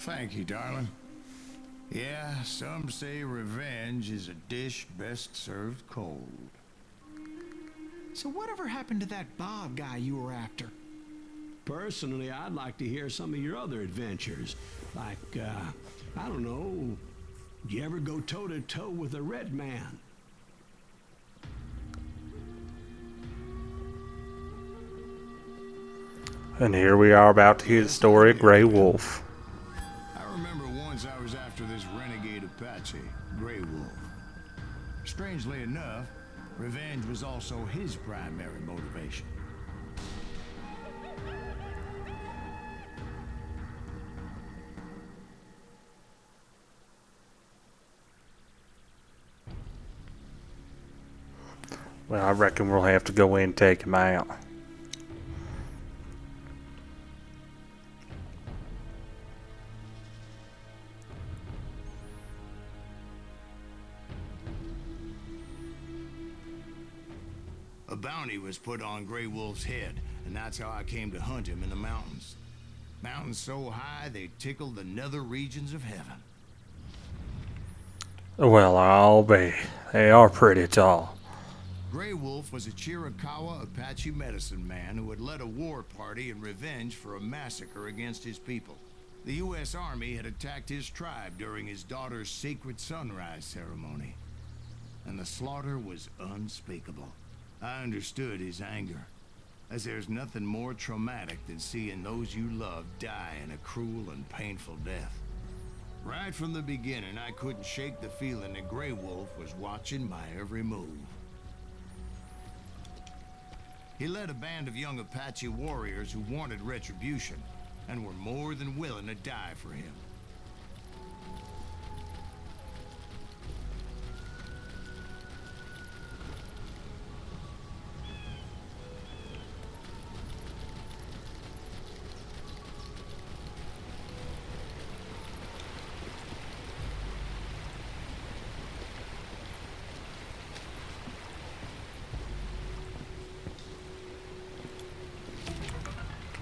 Thank you, darling. Yeah, some say revenge is a dish best served cold. So whatever happened to that Bob guy you were after? Personally, I'd like to hear some of your other adventures. Like, I don't know, did you ever go toe-to-toe with a red man? And here we are about to hear the story of Grey Wolf. I remember once I was after this renegade Apache, Grey Wolf. Strangely enough, revenge was also his primary motivation. Well, I reckon we'll have to go in and take him out. A bounty was put on Grey Wolf's head, and that's how I came to hunt him in the mountains. Mountains so high they tickled the nether regions of heaven. Well, I'll be. They are pretty tall. Grey Wolf was a Chiricahua Apache medicine man who had led a war party in revenge for a massacre against his people. The U.S. Army had attacked his tribe during his daughter's sacred sunrise ceremony, and the slaughter was unspeakable. I understood his anger, as there's nothing more traumatic than seeing those you love die in a cruel and painful death. Right from the beginning, I couldn't shake the feeling that Grey Wolf was watching my every move. He led a band of young Apache warriors who wanted retribution, and were more than willing to die for him.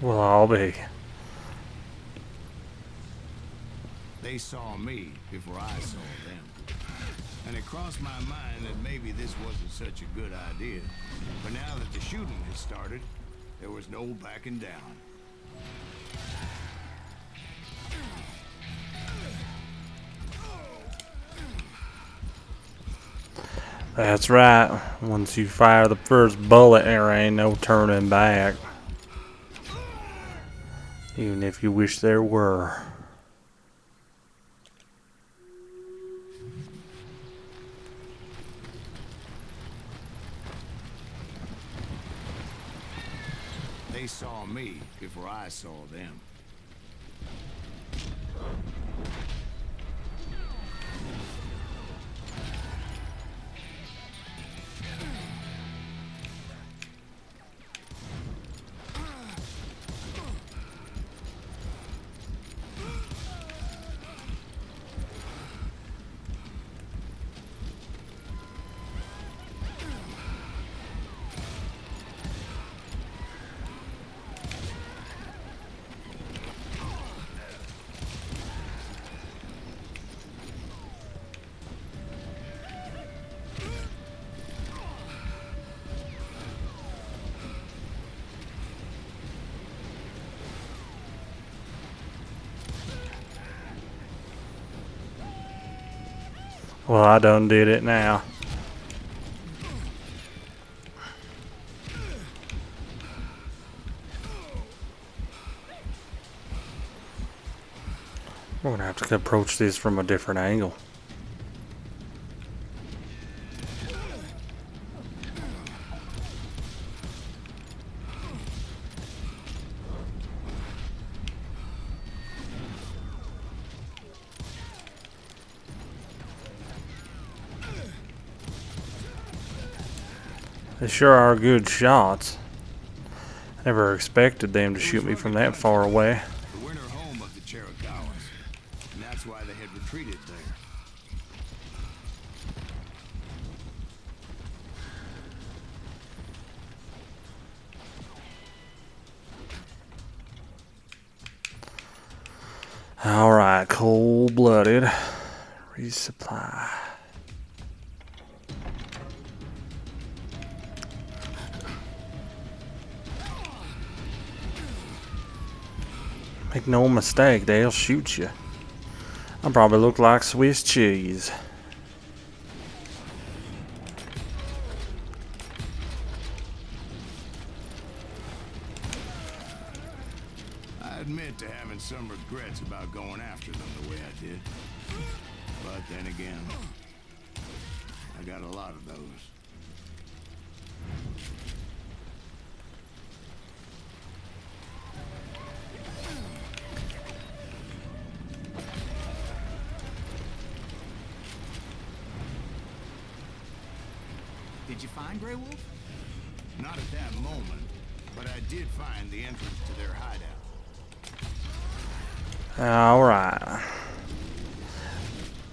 Well, I'll be. They saw me before I saw them. And it crossed my mind that maybe this wasn't such a good idea. But now that the shooting had started, there was no backing down. That's right. Once you fire the first bullet, there ain't no turning back. Even if you wish there were. They saw me before I saw them. Well, I done did it now. We're gonna have to approach this from a different angle. They sure are good shots. Never expected them to shoot me from that far away. The winter home of the Chiricahuas, and that's why they had retreated there. Alright, cold-blooded. Resupply. Make no mistake, they'll shoot you. I probably look like Swiss cheese. I admit to having some regrets about going after them the way I did. But then again, I got a lot of those. Did you find Grey Wolf? Not at that moment, but I did find the entrance to their hideout. Alright.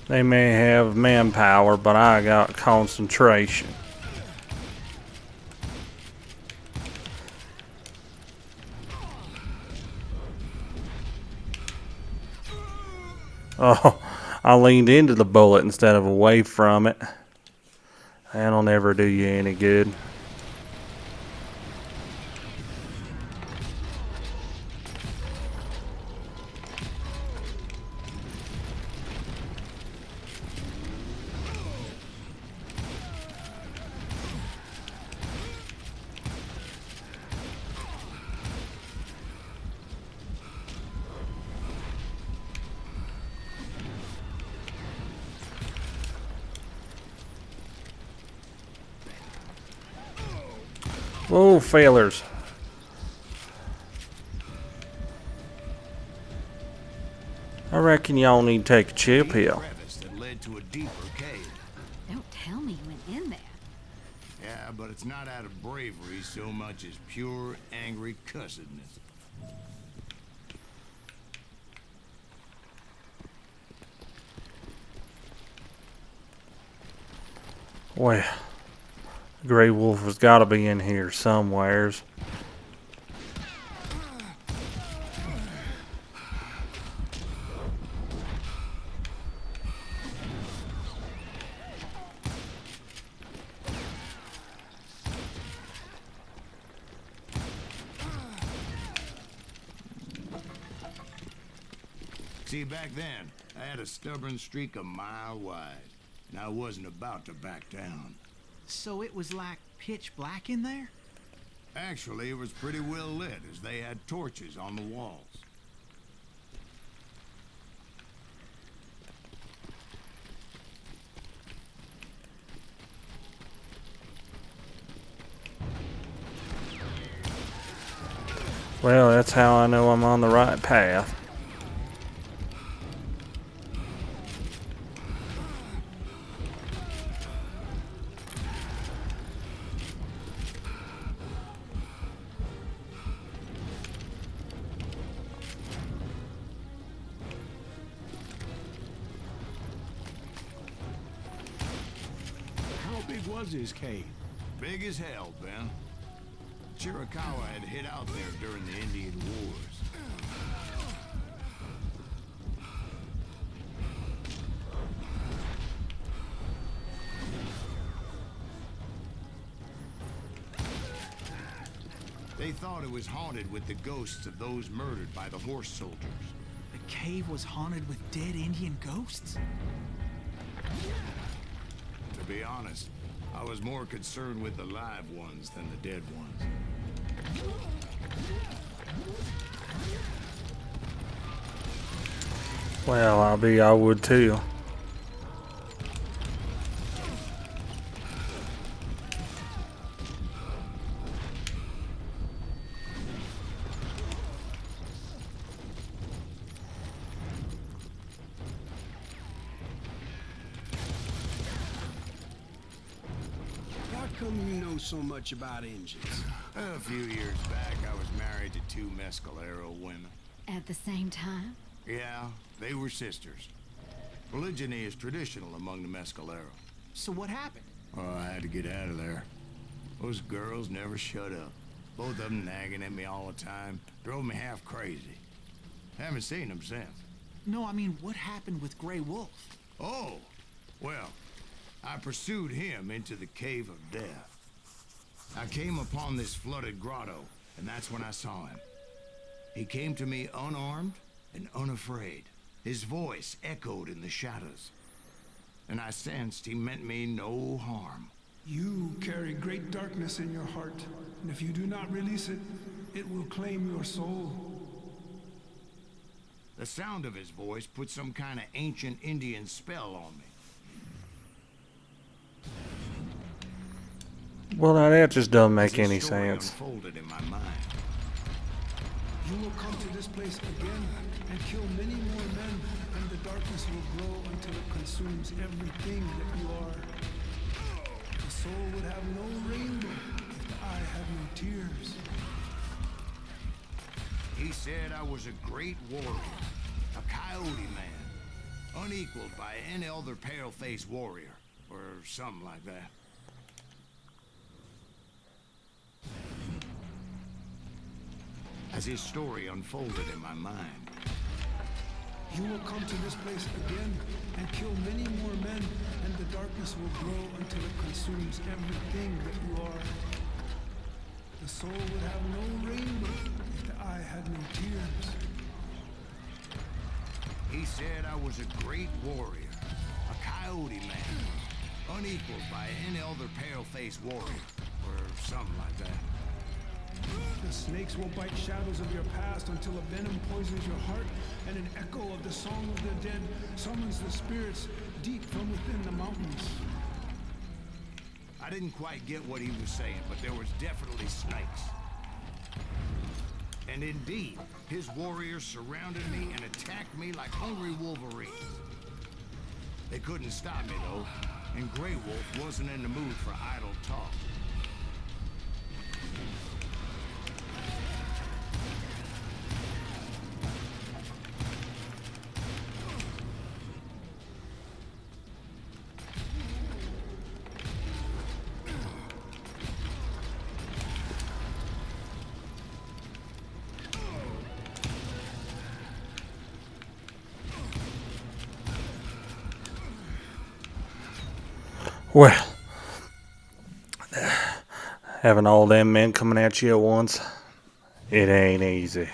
They may have manpower, but I got concentration. Oh, I leaned into the bullet instead of away from it. That'll never do you any good. Oh, failures. I reckon y'all need to take a chill pill. Crevice that led to a deeper cave. Don't tell me you went in there. Yeah, but it's not out of bravery so much as pure, angry cussedness. Well, Grey Wolf has got to be in here somewheres. See, back then, I had a stubborn streak a mile wide, and I wasn't about to back down. So it was like pitch black in there? Actually, it was pretty well lit, as they had torches on the walls. Well, that's how I know I'm on the right path. How big was his cave? Big as hell, Ben. Chiricahua had hid out there during the Indian Wars. They thought it was haunted with the ghosts of those murdered by the horse soldiers. The cave was haunted with dead Indian ghosts? To be honest, I was more concerned with the live ones than the dead ones. Well, I would too. How come you know so much about engines? A few years back, I was married to two Mescalero women. At the same time? Yeah, they were sisters. Polygyny is traditional among the Mescalero. So what happened? Oh, I had to get out of there. Those girls never shut up. Both of them nagging at me all the time. Drove me half crazy. Haven't seen them since. No, I mean, what happened with Grey Wolf? Oh, well, I pursued him into the Cave of Death. I came upon this flooded grotto, and that's when I saw him. He came to me unarmed and unafraid. His voice echoed in the shadows, and I sensed he meant me no harm. You carry great darkness in your heart, and if you do not release it, it will claim your soul. The sound of his voice put some kind of ancient Indian spell on me. Well, now that just doesn't make As this any story sense. unfolded in my mind. You will come to this place again and kill many more men, and the darkness will grow until it consumes everything that you are. The soul would have no rainbow if the eye had no tears. He said I was a great warrior, a coyote man, unequaled by any other pale-faced warrior, or something like that. As his story unfolded in my mind, You will come to this place again and kill many more men, and the darkness will grow until it consumes everything that you are. The soul would have no rainbow if the eye had no tears. he said I was a great warrior, a coyote man, unequaled by any other pale-faced warrior, or something like that. The snakes will bite shadows of your past until a venom poisons your heart, and an echo of the song of the dead summons the spirits deep from within the mountains. I didn't quite get what he was saying, but there was definitely snakes. And indeed, his warriors surrounded me and attacked me like hungry wolverines. They couldn't stop me, though, and Grey Wolf wasn't in the mood for idle talk. Well, having all them men coming at you at once, it ain't easy.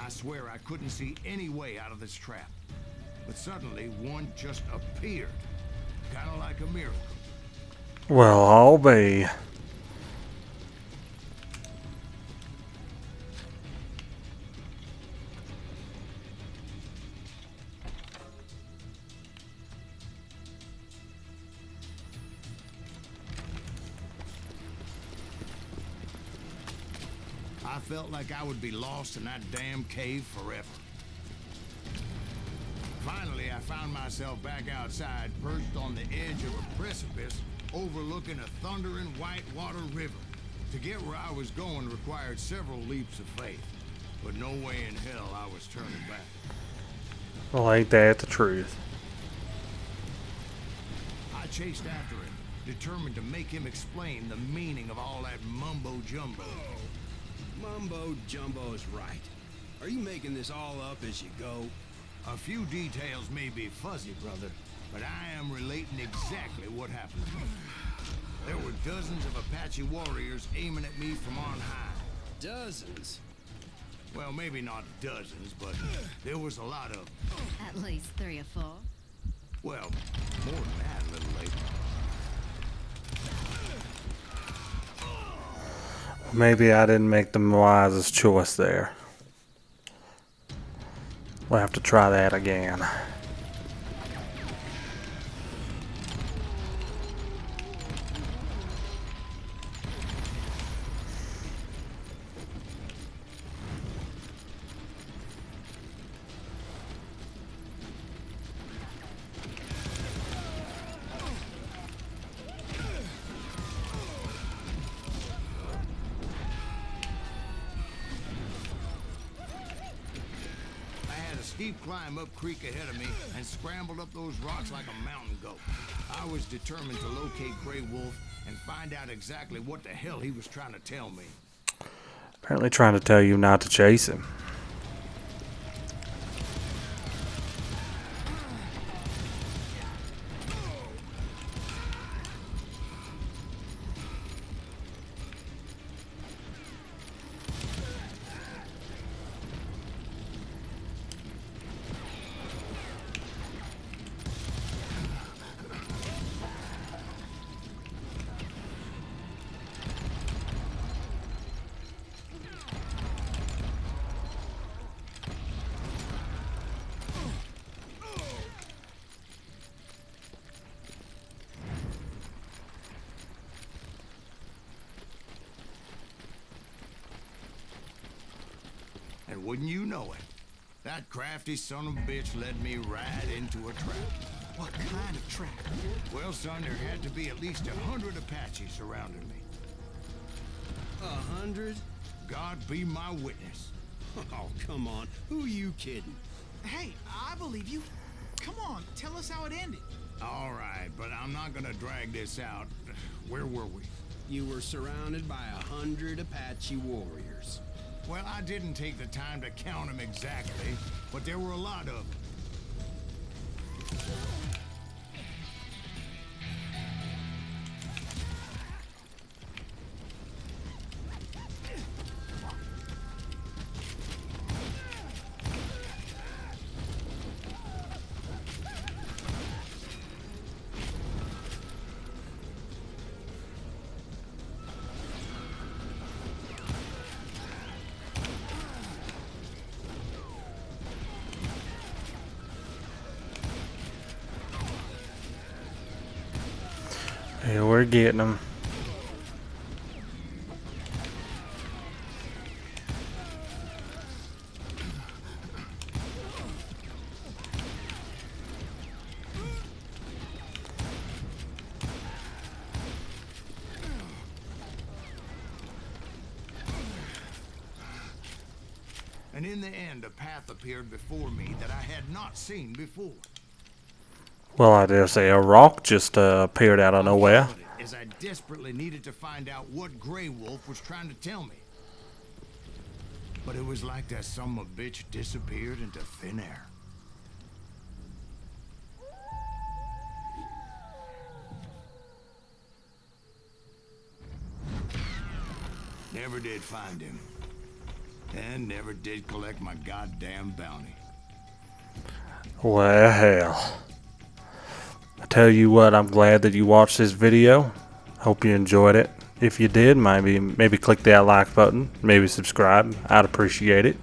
I swear I couldn't see any way out of this trap. But suddenly, one just appeared. Kind of like a miracle. Well, I'll be. I felt like I would be lost in that damn cave forever. Finally, I found myself back outside, perched on the edge of a precipice, overlooking a thundering whitewater river. To get where I was going required several leaps of faith, but no way in hell I was turning back. Well, ain't that the truth? I chased after him, determined to make him explain the meaning of all that mumbo-jumbo. Mumbo-jumbo's right. Are you making this all up as you go? A few details may be fuzzy, brother, but I am relating exactly what happened. There were dozens of Apache warriors aiming at me from on high. Dozens? Well, maybe not dozens, but there was a lot of them. At least 3 or 4. Well, more than that, little lady. Maybe I didn't make the wisest choice there. We'll have to try that again. Steep climb up creek ahead of me and scrambled up those rocks like a mountain goat. I was determined to locate Grey Wolf and find out exactly what the hell he was trying to tell me. Apparently trying to tell you not to chase him. And wouldn't you know it, that crafty son of a bitch led me right into a trap. What kind of trap? Well, son, there had to be at least 100 Apaches surrounding me. 100? God be my witness. Oh, come on. Who you kidding? Hey, I believe you. Come on, tell us how it ended. All right, but I'm not gonna drag this out. Where were we? You were surrounded by 100 Apache warriors. Well, I didn't take the time to count them exactly, but there were a lot of them. Yeah, we're getting them. And in the end, a path appeared before me that I had not seen before. Well, I dare say a rock just appeared out of nowhere. As I desperately needed to find out what Grey Wolf was trying to tell me. But it was like that son of a bitch disappeared into thin air. Never did find him. And never did collect my goddamn bounty. Well, hell. I tell you what, I'm glad that you watched this video. Hope you enjoyed it. If you did, maybe click that like button, maybe subscribe. I'd appreciate it.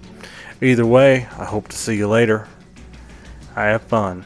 Either way, I hope to see you later. Have fun.